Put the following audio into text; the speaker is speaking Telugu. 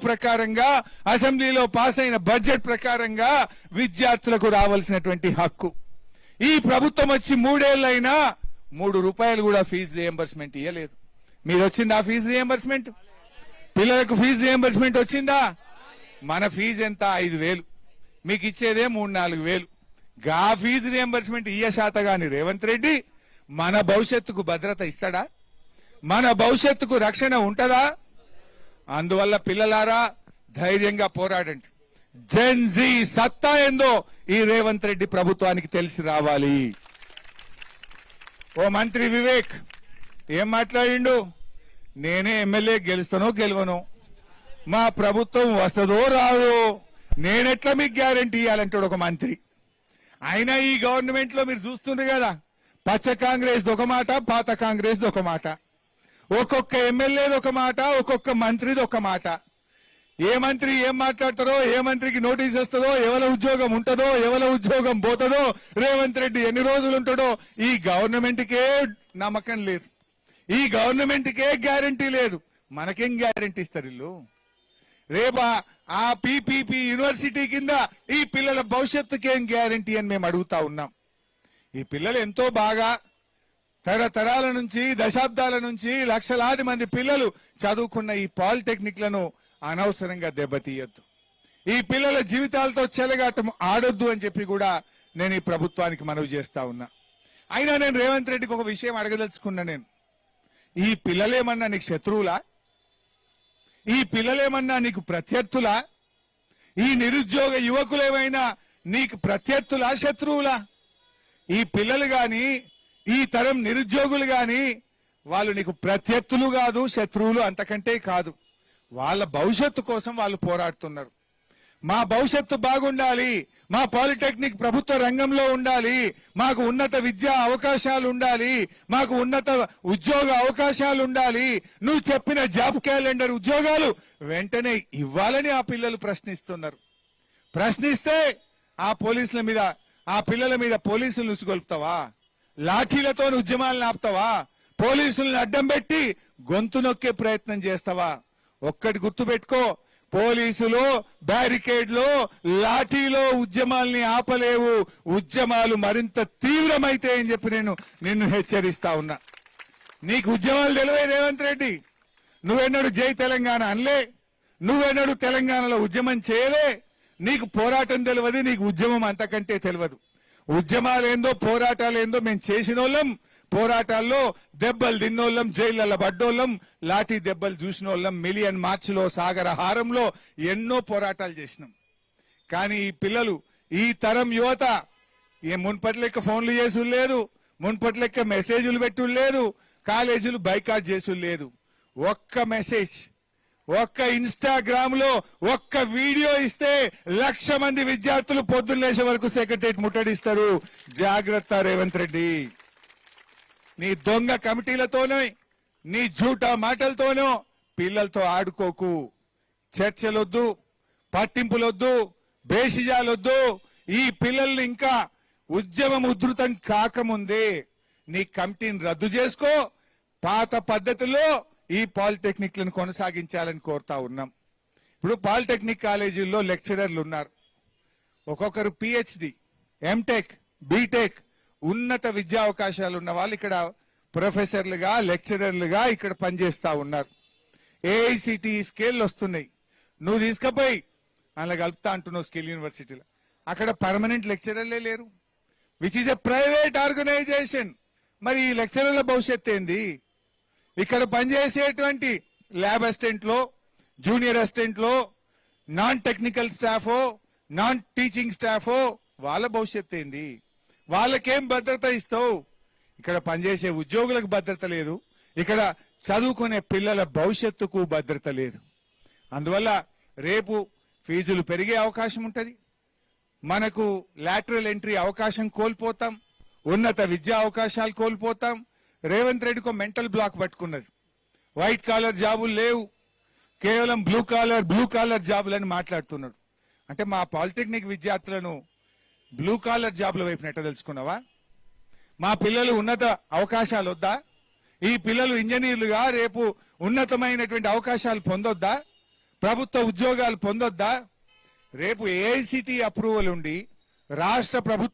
ప్రకారంగా అసెంబ్లీలో పాస్ అయిన బడ్జెట్ ప్రకారంగా విద్యార్థులకు రావాల్సినటువంటి హక్కు. ఈ ప్రభుత్వం వచ్చి 3 ఏళ్లైనా 3 రూపాయలు కూడా ఫీజు రియంబర్స్మెంట్ ఇవ్వలేదు. మీరు వచ్చిందా ఫీజు రియంబర్స్మెంట్? పిల్లలకు ఫీజు రియంబర్స్మెంట్ వచ్చిందా? మన ఫీజు ఎంత? 5,000. మీకు ఇచ్చేదే 3-4 వేలు. గా ఫీజు రియంబర్స్మెంట్ ఇయ్య శాతగాని రేవంత్ రెడ్డి మన భవిష్యత్తుకు భద్రత ఇస్తాడా? మన భవిష్యత్తుకు రక్షణ ఉంటదా? అందువల్ల పిల్లలారా ధైర్యంగా పోరాడండి. జెన్ జీ సత్తా ఏందో ఈ రేవంత్ రెడ్డి ప్రభుత్వానికి తెలిసి రావాలి. ఓ మంత్రి వివేక్ ఏం మాట్లాడిండు? నేనే ఎమ్మెల్యే గెలుస్తానో గెలవను, మా ప్రభుత్వం వస్తుందో రాదో, నేనెట్లా మీకు గ్యారంటీ ఇవ్వాలంటాడు ఒక మంత్రి. అయినా ఈ గవర్నమెంట్ లో మీరు చూస్తుంది కదా, పచ్చ కాంగ్రెస్ ఒక మాట, పాత కాంగ్రెస్ ఒక మాట, ఒక్కొక్క ఎమ్మెల్యేది ఒక మాట, ఒక్కొక్క మంత్రిది ఒక మాట. ఏ మంత్రి ఏం మాట్లాడతారో, ఏ మంత్రికి నోటీస్ వస్తుందో, ఎవరి ఉద్యోగం ఉంటుందో, ఎవరి ఉద్యోగం పోతుందో, రేవంత్ రెడ్డి ఎన్ని రోజులు ఉంటాడో ఈ గవర్నమెంట్ కే నమ్మకం లేదు, ఈ గవర్నమెంట్ కే గ్యారంటీ లేదు. మనకేం గ్యారంటీ ఇస్తారు ఇల్లు? రేపా ఆ పీపీపీ యూనివర్సిటీ కింద ఈ పిల్లల భవిష్యత్తుకేం గ్యారంటీ అని మేము అడుగుతా ఉన్నాం. ఈ పిల్లలు ఎంతో బాగా తరతరాల నుంచి, దశాబ్దాల నుంచి లక్షలాది మంది పిల్లలు చదువుకున్న ఈ పాలిటెక్నిక్లను అనవసరంగా దెబ్బతీయొద్దు. ఈ పిల్లల జీవితాలతో చెలగాటం ఆడొద్దు అని చెప్పి కూడా నేను ఈ ప్రభుత్వానికి మనవి చేస్తా ఉన్నా. అయినా నేను రేవంత్ రెడ్డికి ఒక విషయం అడగదలుచుకున్నా. నేను ఈ పిల్లలేమన్నా నీకు శత్రువులా? ఈ పిల్లలేమన్నా నీకు ప్రత్యర్థులా? ఈ నిరుద్యోగ యువకులేమైనా నీకు ప్రత్యర్థులా, శత్రువులా? ఈ పిల్లలు గాని, ఈ తరం నిరుద్యోగులు గాని వాళ్ళు నీకు ప్రత్యర్థులు కాదు, శత్రువులు అంతకంటే కాదు. వాళ్ళ భవిష్యత్తు కోసం వాళ్ళు పోరాడుతున్నారు. మా భవిష్యత్తు బాగుండాలి, మా పాలిటెక్నిక్ ప్రభుత్వ రంగంలో ఉండాలి, మాకు ఉన్నత విద్యా అవకాశాలు ఉండాలి, మాకు ఉన్నత ఉద్యోగ అవకాశాలు ఉండాలి, నువ్వు చెప్పిన జాబ్ క్యాలెండర్ ఉద్యోగాలు వెంటనే ఇవ్వాలని ఆ పిల్లలు ప్రశ్నిస్తున్నారు. ప్రశ్నిస్తే ఆ పోలీసుల మీద, ఆ పిల్లల మీద పోలీసులు నుసుగొల్పుతావా? లాఠీలతో ఉద్యమాలను ఆపుతావా? పోలీసులను అడ్డం పెట్టి గొంతు నొక్కే ప్రయత్నం చేస్తావా? ఒక్కటి గుర్తుపెట్టుకో, పోలీసులు బ్యారికేడ్లో, లాఠీలో ఉద్యమాల్ని ఆపలేవు. ఉద్యమాలు మరింత తీవ్రమైతే అని చెప్పి నేను నిన్ను హెచ్చరిస్తా ఉన్నా. నీకు ఉద్యమాలు తెలివే రేవంత్ రెడ్డి. నువ్వెన్నడు జై తెలంగాణ అనలే, నువ్వెన్నడు తెలంగాణలో ఉద్యమం చేయలే. నీకు పోరాటం తెలియదు, నీకు ఉద్యమం అంతకంటే తెలియదు. ఉద్యమాలేందో పోరాటాలేందో మేము చేసినోళ్ళం. పోరాటాల్లో దెబ్బలు తిన్నోళ్ళం, జైళ్లలో పడ్డోళ్ళం, లాఠీ దెబ్బలు చూసినోళ్ళం, మిలియన్ మార్చిలో, సాగర హారంలో ఎన్నో పోరాటాలు చేసినాం. కానీ ఈ పిల్లలు, ఈ తరం యువత ఏ మున్పటి లెక్క ఫోన్లు చేసుడు లేదు, మున్పటి లెక్క మెసేజ్లు పెట్టుడు లేదు, కాలేజీలు బైకాట్ చేసుడు లేదు. ఒక్క మెసేజ్, ఒక్క ఇన్స్టాగ్రామ్ లో ఒక్క వీడియో ఇస్తే 1,00,000 మంది విద్యార్థులు పొద్దున్న లేచే వరకు సెక్రటరేట్ ముట్టడిస్తారు. జాగ్రత్త రేవంత్ రెడ్డి. నీ దొంగ కమిటీలతోనో, నీ జూటా మాటలతోనో పిల్లలతో ఆడుకోకు. చర్చలొద్దు, పట్టింపులొద్దు, బేషిజాలొద్దు. ఈ పిల్లల్ని ఇంకా ఉద్యమం ఉధృతం కాకముందే నీ కమిటీని రద్దు చేసుకో. పాత పద్ధతిలో ఈ పాలిటెక్నిక్లను కొనసాగించాలని కోరుతా ఉన్నాం. ఇప్పుడు పాలిటెక్నిక్ కాలేజీల్లో లెక్చరర్లు ఉన్నారు. ఒక్కొక్కరు పిహెచ్డి, ఎంటెక్, బీటెక్ ఉన్నత విద్యా అవకాశాలు ఉన్న వాళ్ళు ఇక్కడ ప్రొఫెసర్లుగా, లెక్చరర్లుగా ఇక్కడ పనిచేస్తా ఉన్నారు. ఏఐసిటి స్కేల్ వస్తున్నాయి. నువ్వు తీసుకుపోయి అలా కలుపుతా అంటున్నావు స్కిల్ యూనివర్సిటీలో. అక్కడ పర్మనెంట్ లెక్చరర్లే లేరు, which is a private organisation. మరి ఈ లెక్చరర్ల భవిష్యత్ ఏంది? ఇక్కడ పనిచేసేటువంటి ల్యాబ్ అసిస్టెంట్లో, జూనియర్ అసిస్టెంట్లో, నాన్ టెక్నికల్ స్టాఫో, నాన్ టీచింగ్ స్టాఫో వాళ్ళ భవిష్యత్ ఏంది? వాళ్ళకేం భద్రత ఇస్తావు? ఇక్కడ పనిచేసే ఉద్యోగులకు భద్రత లేదు, ఇక్కడ చదువుకునే పిల్లల భవిష్యత్తుకు భద్రత లేదు. అందువల్ల రేపు ఫీజులు పెరిగే అవకాశం ఉంటుంది, మనకు లాటరల్ ఎంట్రీ అవకాశం కోల్పోతాం, ఉన్నత విద్యా అవకాశాలు కోల్పోతాం. రేవంత్ రెడ్డికి మెంటల్ బ్లాక్ పట్టుకున్నది. వైట్ కాలర్ జాబులు లేవు, కేవలం బ్లూ కాలర్ జాబులని మాట్లాడుతున్నాడు. అంటే మా పాలిటెక్నిక్ విద్యార్థులను బ్లూ కాలర్ జాబుల వైపు నెట్ట తెలుసుకున్నావా? మా పిల్లలు ఉన్నత అవకాశాలు వద్దా? ఈ పిల్లలు ఇంజనీర్లుగా రేపు ఉన్నతమైనటువంటి అవకాశాలు పొందొద్దా? ప్రభుత్వ ఉద్యోగాలు పొందొద్దా? రేపు ఏఐసిటి అప్రూవల్ ఉండి రాష్ట్ర ప్రభుత్వం